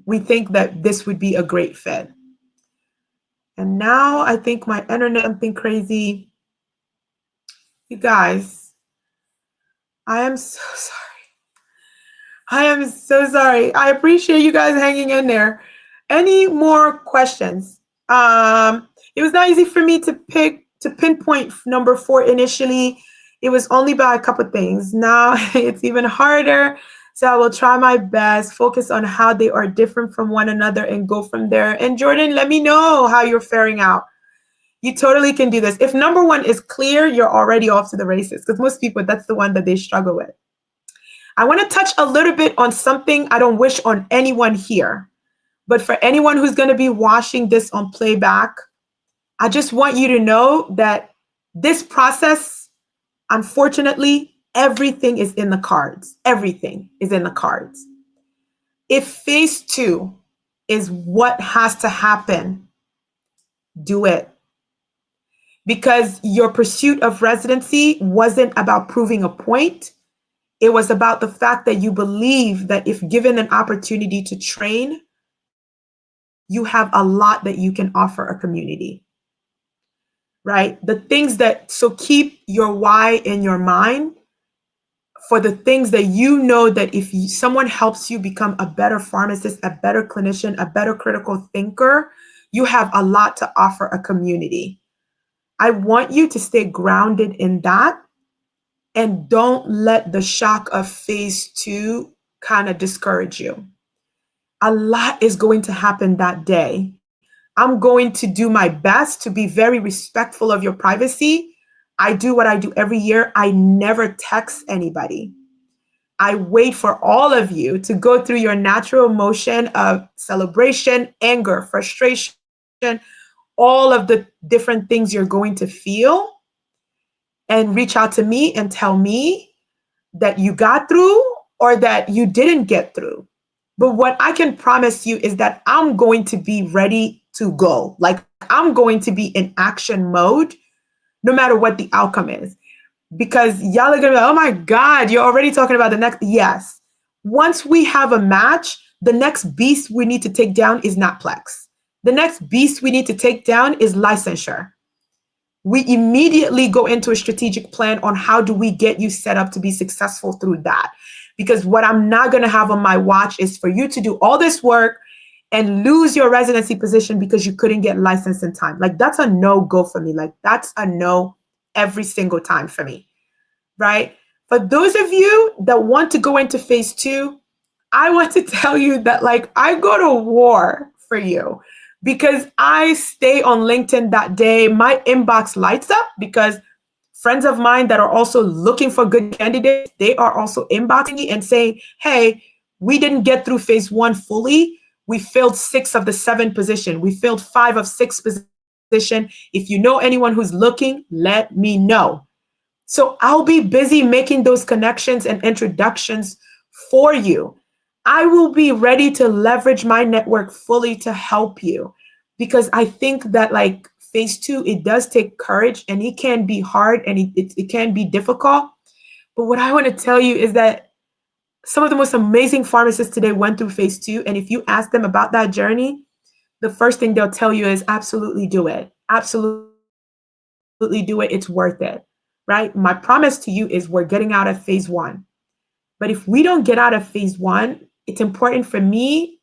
We think that this would be a great fit. And now I think my internet something crazy. You guys, I am so sorry. I am so sorry. I appreciate you guys hanging in there. Any more questions? It was not easy for me to pinpoint number 4 initially. It was only by a couple of things. Now it's even harder. So I will try my best, focus on how they are different from one another and go from there. And Jordan, let me know how you're faring out. You totally can do this. If number 1 is clear, you're already off to the races because most people, that's the one that they struggle with. I want to touch a little bit on something I don't wish on anyone here, but for anyone who's going to be watching this on playback, I just want you to know that this process, unfortunately, everything is in the cards. Everything is in the cards. If phase 2 is what has to happen, do it. Because your pursuit of residency wasn't about proving a point. It was about the fact that you believe that if given an opportunity to train, you have a lot that you can offer a community. right? The things that, so keep your why in your mind for the things that you know that if someone helps you become a better pharmacist, a better clinician, a better critical thinker, you have a lot to offer a community. I want you to stay grounded in that and don't let the shock of phase two kind of discourage you. A lot is going to happen that day. I'm going to do my best to be very respectful of your privacy. I do what I do every year. I never text anybody. I wait for all of you to go through your natural emotion of celebration, anger, frustration, all of the different things you're going to feel, and reach out to me and tell me that you got through or that you didn't get through. But what I can promise you is that I'm going to be ready to go. Like I'm going to be in action mode no matter what the outcome is. Because y'all are gonna be like, oh my God, you're already talking about the next. Yes. Once we have a match, the next beast we need to take down is not Plex. The next beast we need to take down is licensure. We immediately go into a strategic plan on how do we get you set up to be successful through that. Because what I'm not going to have on my watch is for you to do all this work and lose your residency position because you couldn't get licensed in time. Like that's a no go for me. Like that's a no every single time for me, right? For those of you that want to go into phase two, I want to tell you that like I go to war for you because I stay on LinkedIn that day. My inbox lights up because friends of mine that are also looking for good candidates, they are also inboxing me and saying, hey, we didn't get through phase one fully. We filled 6 of the 7 position. We filled 5 of 6 position. If you know anyone who's looking, let me know. So I'll be busy making those connections and introductions for you. I will be ready to leverage my network fully to help you because I think that like phase two, it does take courage and it can be hard and it can be difficult. But what I want to tell you is that some of the most amazing pharmacists today went through phase two. And if you ask them about that journey, the first thing they'll tell you is absolutely do it. Absolutely do it. It's worth it, right? My promise to you is we're getting out of phase one. But if we don't get out of phase one, it's important for me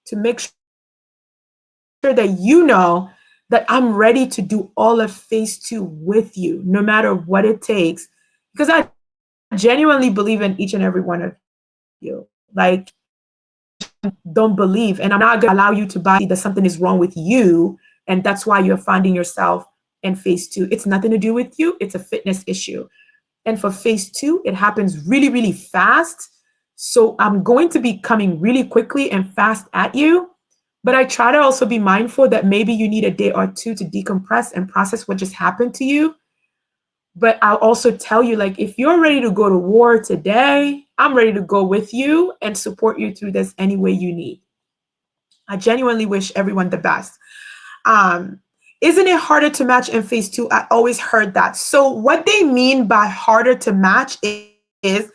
to make sure that you know that I'm ready to do all of phase two with you, no matter what it takes. Because I genuinely believe in each and every one of you. Like, don't believe, and I'm not going to allow you to buy that something is wrong with you, and that's why you're finding yourself in phase two. It's nothing to do with you, it's a fitness issue. And for phase two, it happens really, really fast. So I'm going to be coming really quickly and fast at you. But I try to also be mindful that maybe you need a day or two to decompress and process what just happened to you. But I'll also tell you, like, if you're ready to go to war today, I'm ready to go with you and support you through this any way you need. I genuinely wish everyone the best. Um, isn't it harder to match in phase two? I always heard that. So, what they mean by harder to match is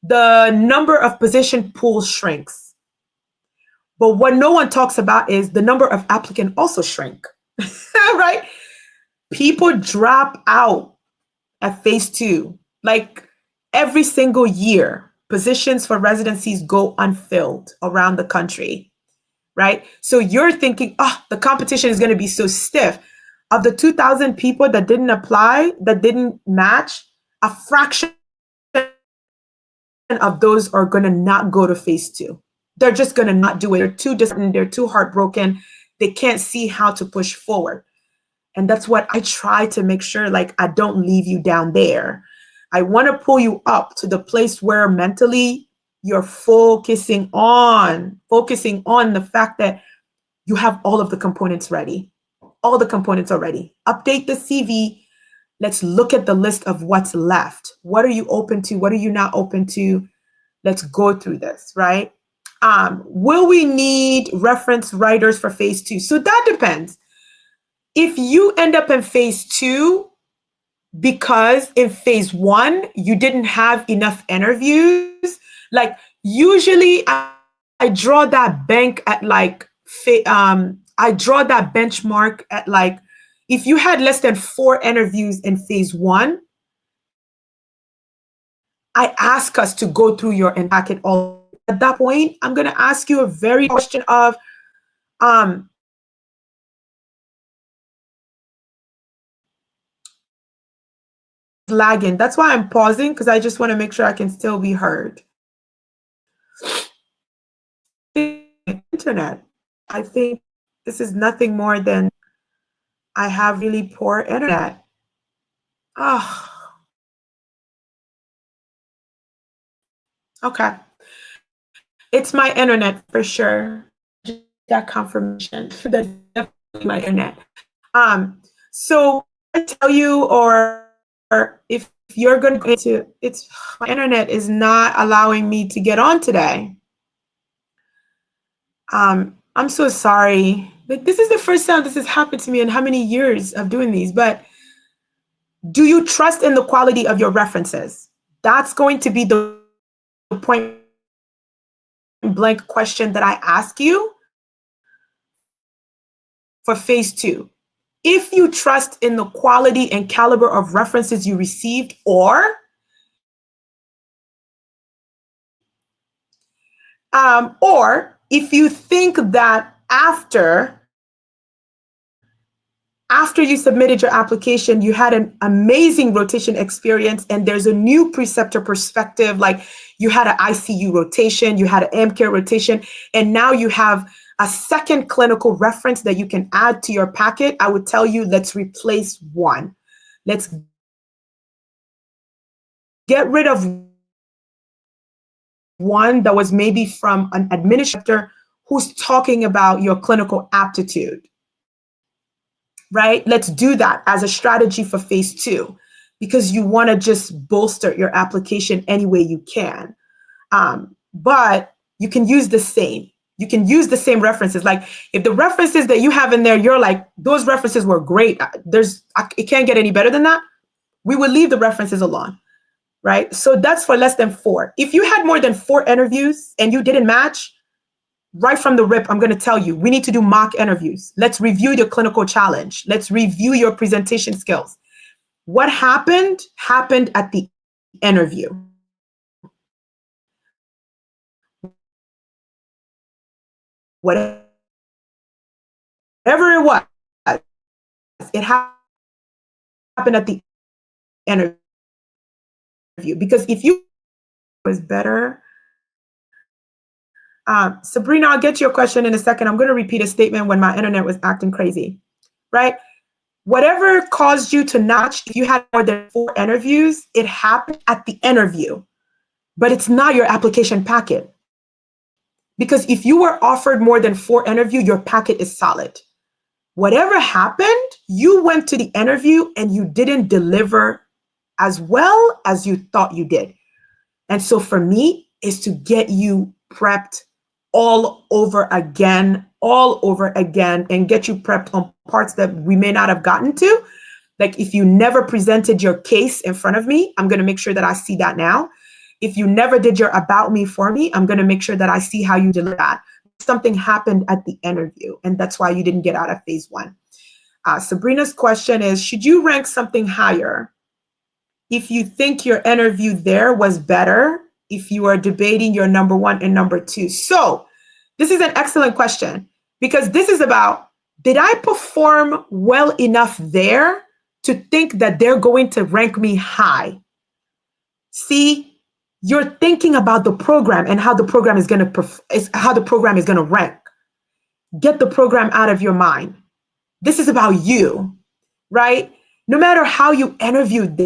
the number of position pool shrinks. But what no one talks about is the number of applicants also shrink, right? People drop out at phase two. Like every single year, positions for residencies go unfilled around the country, right? So you're thinking, oh, the competition is going to be so stiff. Of the 2,000 people that didn't apply, that didn't match, a fraction of those are going to not go to phase two. They're just going to not do it. They're too disheartened. They're too heartbroken. They can't see how to push forward. And that's what I try to make sure, like, I don't leave you down there. I want to pull you up to the place where mentally you're focusing on the fact that you have all of the components ready. All the components are ready. Update the CV. Let's look at the list of what's left. What are you open to? What are you not open to? Let's go through this, right? Will we need reference writers for phase two? So that depends. If you end up in phase two because in phase one you didn't have enough interviews, like usually I draw that bank at like I draw that benchmark at like If you had less than 4 interviews in phase one, I ask us to go through your packet all. At that point, I'm going to ask you a very question of, um, lagging. That's why I'm pausing, because I just want to make sure I can still be heard. Internet. I think this is nothing more than I have really poor internet. Oh, okay. It's my internet for sure. Just got confirmation. That's definitely my internet. So I tell you, or if you're going to go into it's, my internet is not allowing me to get on today. I'm so sorry. Like, this is the first time this has happened to me in how many years of doing these. But do you trust in the quality of your references? That's going to be the point blank question that I ask you for phase two. If you trust in the quality and caliber of references you received, or if you think that after you submitted your application, you had an amazing rotation experience, and there's a new preceptor perspective, like you had an ICU rotation, you had an AmCare rotation, and now you have a second clinical reference that you can add to your packet. I would tell you, let's replace one. Let's get rid of one that was maybe from an administrator who's talking about your clinical aptitude. Right? Let's do that as a strategy for phase two, because you want to just bolster your application any way you can. But you can use the same. You can use the same references. Like, if the references that you have in there, you're like, those references were great. It can't get any better than that. We will leave the references alone. Right? So that's for less than 4. If you had more than 4 interviews and you didn't match, right from the rip, I'm going to tell you, we need to do mock interviews. Let's review your clinical challenge. Let's review your presentation skills. What happened at the interview. Whatever it was, it happened at the interview. Because if you was better, Sabrina, I'll get to your question in a second. I'm going to repeat a statement when my internet was acting crazy, right? Whatever caused you to notch, if you had more than 4 interviews, it happened at the interview, but it's not your application packet. Because if you were offered more than 4 interviews, your packet is solid. Whatever happened, you went to the interview and you didn't deliver as well as you thought you did. And so for me, is to get you prepped all over again, and get you prepped on parts that we may not have gotten to. Like, if you never presented your case in front of me, I'm going to make sure that I see that now. If you never did your about me for me, I'm going to make sure that I see how you did that. Something happened at the interview, and that's why you didn't get out of phase one. Sabrina's question is, should you rank something higher if you think your interview there was better, if you are debating your number 1 and number 2? So this is an excellent question, because this is about, did I perform well enough there to think that they're going to rank me high? See, you're thinking about the program and how the program is going to rank. Get the program out of your mind. This is about you, right? No matter how you interviewed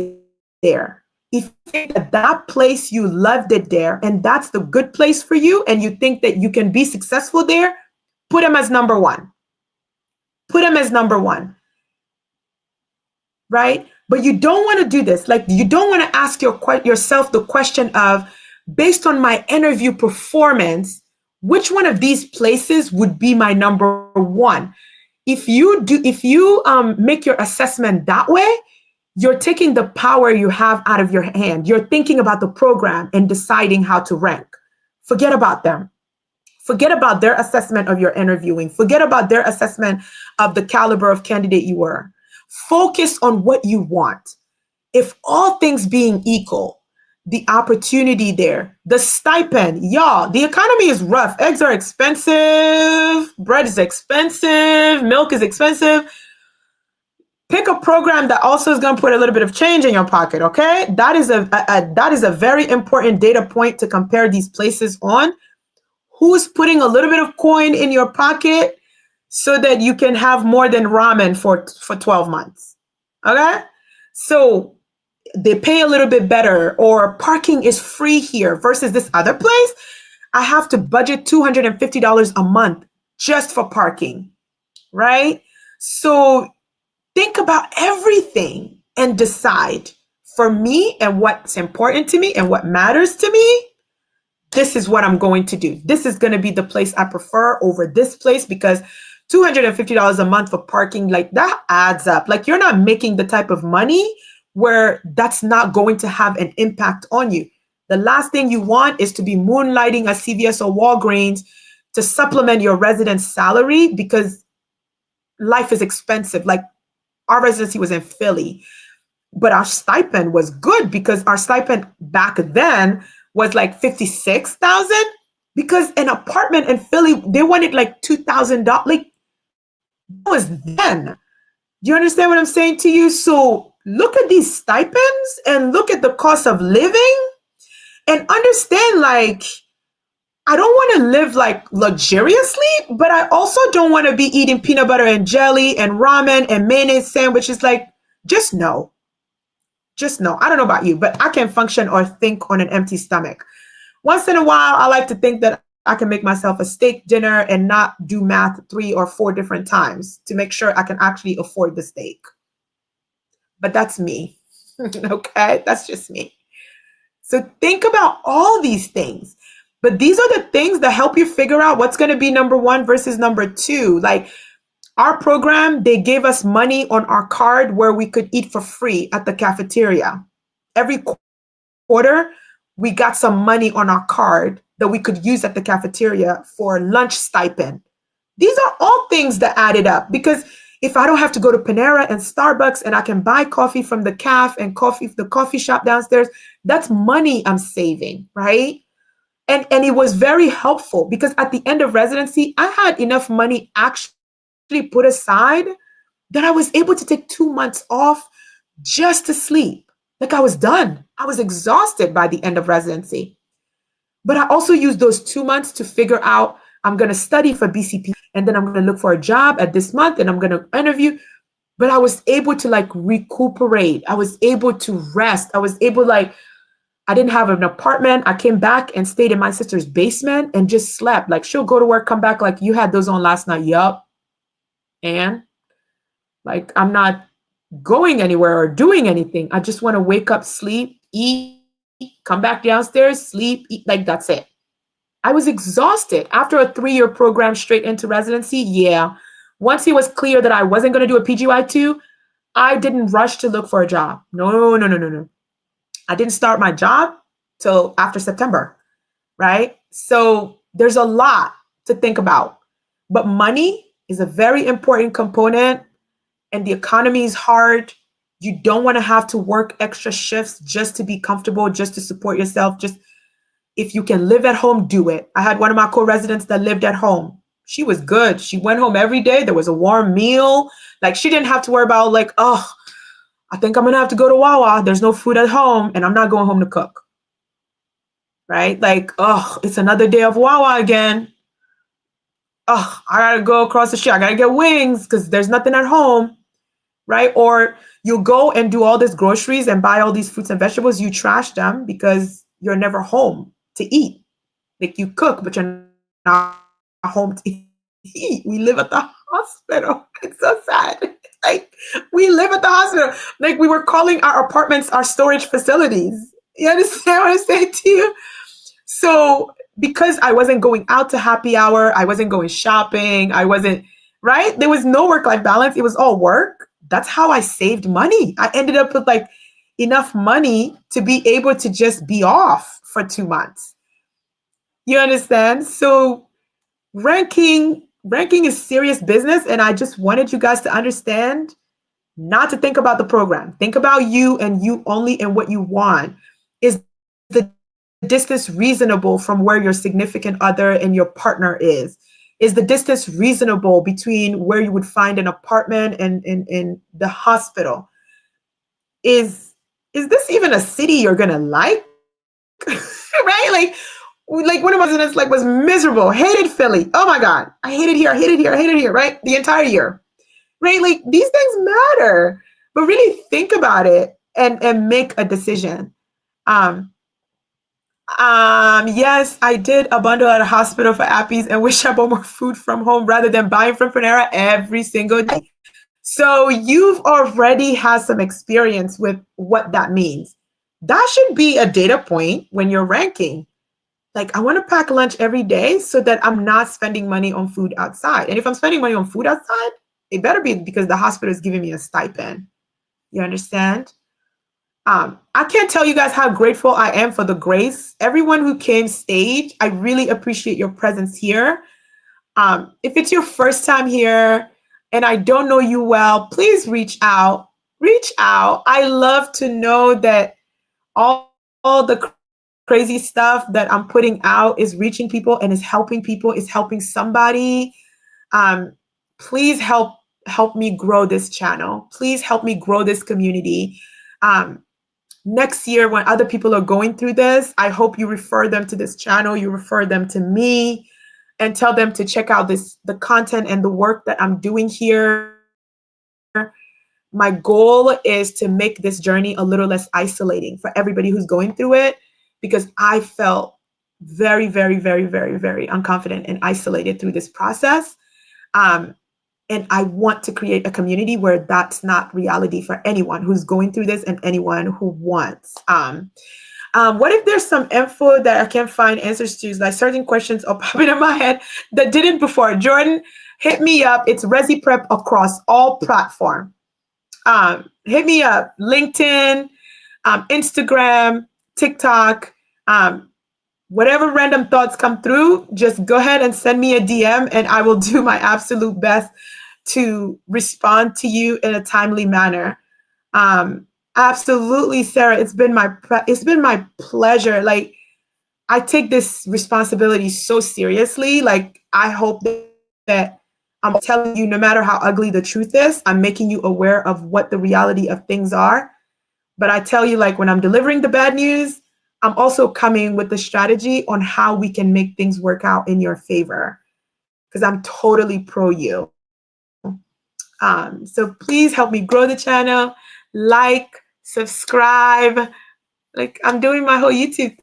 there, if you think that place, you loved it there, and that's the good place for you, and you think that you can be successful there, put them as number 1. Put them as number 1, right? But you don't want to do this. Like, you don't want to ask yourself the question of, based on my interview performance, which one of these places would be my number 1? If you make your assessment that way, you're taking the power you have out of your hand. You're thinking about the program and deciding how to rank. Forget about them. Forget about their assessment of your interviewing. Forget about their assessment of the caliber of candidate you were. Focus on what you want. If all things being equal, the opportunity there, the stipend, y'all, the economy is rough. Eggs are expensive, bread is expensive, milk is expensive. Pick a program that also is going to put a little bit of change in your pocket, okay? That is a very important data point to compare these places on. Who's putting a little bit of coin in your pocket so that you can have more than ramen for 12 months, okay? So they pay a little bit better, or parking is free here versus this other place. I have to budget $250 a month just for parking, right? So think about everything and decide, for me and what's important to me and what matters to me, this is what I'm going to do. This is going to be the place I prefer over this place, because $250 a month for parking, like that adds up. Like, you're not making the type of money where that's not going to have an impact on you. The last thing you want is to be moonlighting at CVS or Walgreens to supplement your residence salary, because life is expensive. Like, our residency was in Philly, but our stipend was good, because our stipend back then was like $56,000, because an apartment in Philly, they wanted like $2,000. Like, that was then. Do you understand what I'm saying to you? So look at these stipends and look at the cost of living and understand, like, I don't want to live like luxuriously, but I also don't want to be eating peanut butter and jelly and ramen and mayonnaise sandwiches. Like, just no. Just no. I don't know about you, but I can function or think on an empty stomach. Once in a while, I like to think that I can make myself a steak dinner and not do math 3 or 4 different times to make sure I can actually afford the steak. But that's me. Okay? That's just me. So think about all these things. But these are the things that help you figure out what's going to be number 1 versus number 2. Like, our program, they gave us money on our card where we could eat for free at the cafeteria. Every quarter, we got some money on our card that we could use at the cafeteria for lunch stipend. These are all things that added up, because if I don't have to go to Panera and Starbucks and I can buy coffee from the caf and the coffee shop downstairs, that's money I'm saving, right? And it was very helpful, because at the end of residency, I had enough money actually put aside that I was able to take 2 months off just to sleep. Like, I was done. I was exhausted by the end of residency. But I also used those 2 months to figure out, I'm going to study for BCP, and then I'm going to look for a job at this month, and I'm going to interview. But I was able to, like, recuperate. I was able to rest. I was able, like, I didn't have an apartment. I came back and stayed in my sister's basement and just slept. Like, she'll go to work, come back, like, you had those on last night. Yup. And, like, I'm not going anywhere or doing anything. I just want to wake up, sleep, eat, come back downstairs, sleep, eat. Like, that's it. I was exhausted after a 3-year program straight into residency. Yeah. Once it was clear that I wasn't going to do a PGY2, I didn't rush to look for a job. No. I didn't start my job till after September, right? So there's a lot to think about. But money is a very important component, and the economy is hard. You don't want to have to work extra shifts just to be comfortable, just to support yourself. Just, if you can live at home, do it. I had one of my co-residents that lived at home. She was good. She went home every day. There was a warm meal. Like, she didn't have to worry about, like, oh, I think I'm going to have to go to Wawa. There's no food at home, and I'm not going home to cook. Right? Like, oh, it's another day of Wawa again. Oh, I got to go across the street. I got to get wings because there's nothing at home. Right? Or you go and do all these groceries and buy all these fruits and vegetables. You trash them because you're never home to eat. Like, you cook, but you're not home to eat. We live at the hospital. It's so sad. Like, we live at the hospital. Like, we were calling our apartments our storage facilities. You understand what I'm saying to you? So because I wasn't going out to happy hour, I wasn't going shopping, I wasn't, right? There was no work-life balance. It was all work. That's how I saved money. I ended up with, like, enough money to be able to just be off for 2 months. You understand? So ranking is serious business. And I just wanted you guys to understand, not to think about the program. Think about you and you only and what you want. Is the distance reasonable from where your significant other and your partner is the distance reasonable between where you would find an apartment and the hospital? Is this even a city you're gonna like? Right? Like one of my residents like was miserable, hated Philly. Oh my God. I hated here, I hated here, I hated here, right? The entire year. Right? Like these things matter. But really think about it and make a decision. Um, yes, I did a bundle at a hospital for Appies and wish I bought more food from home rather than buying from Panera every single day. So you've already had some experience with what that means. That should be a data point when you're ranking. Like, I want to pack lunch every day so that I'm not spending money on food outside. And if I'm spending money on food outside, it better be because the hospital is giving me a stipend. You understand? I can't tell you guys how grateful I am for the grace. Everyone who came stage, I really appreciate your presence here. If it's your first time here and I don't know you well, please reach out. Reach out. I love to know that all the crazy stuff that I'm putting out is reaching people, is helping somebody. Um, please help me grow this channel. Please help me grow this community. Um, Next year when other people are going through this, I hope you refer them to this channel, you refer them to me, and tell them to check out the content and the work that I'm doing here. My goal is to make this journey a little less isolating for everybody who's going through it, because I felt very, very, very, very, very unconfident and isolated through this process. Um, and I want to create a community where that's not reality for anyone who's going through this and anyone who wants. What if there's some info that I can't find answers to? Like certain questions are popping in my head that didn't before. Jordan, hit me up. It's Resi Prep across all platforms. Hit me up. LinkedIn, Instagram, TikTok. Whatever random thoughts come through, just go ahead and send me a DM and I will do my absolute best to respond to you in a timely manner. Absolutely, Sarah. It's been my pleasure. Like, I take this responsibility so seriously. Like, I hope that I'm telling you, no matter how ugly the truth is, I'm making you aware of what the reality of things are. But I tell you, like, when I'm delivering the bad news, I'm also coming with the strategy on how we can make things work out in your favor, because I'm totally pro you. So please help me grow the channel, like, subscribe. Like, I'm doing my whole YouTube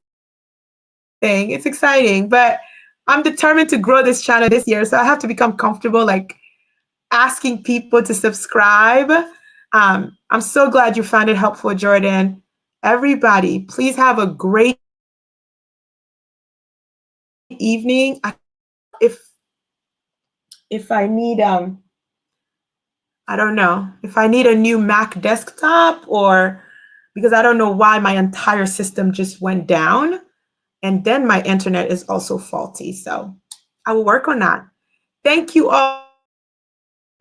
thing. It's exciting, but I'm determined to grow this channel this year. So I have to become comfortable, like, asking people to subscribe. I'm so glad you found it helpful, Jordan. Everybody, please have a great evening. I don't know if I need I don't know if I need a new Mac desktop, or because I don't know why my entire system just went down, and then my internet is also faulty. So I will work on that. Thank you all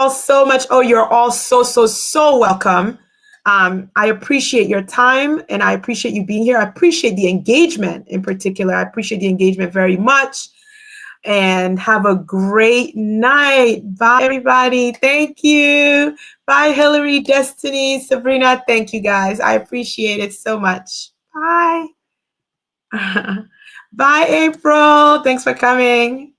so much. Oh, you're all so welcome. I appreciate your time and I appreciate you being here. I appreciate the engagement in particular. I appreciate the engagement very much. And have a great night. Bye, everybody. Thank you. Bye, Hillary, Destiny, Sabrina. Thank you, guys. I appreciate it so much. Bye. Bye, April. Thanks for coming.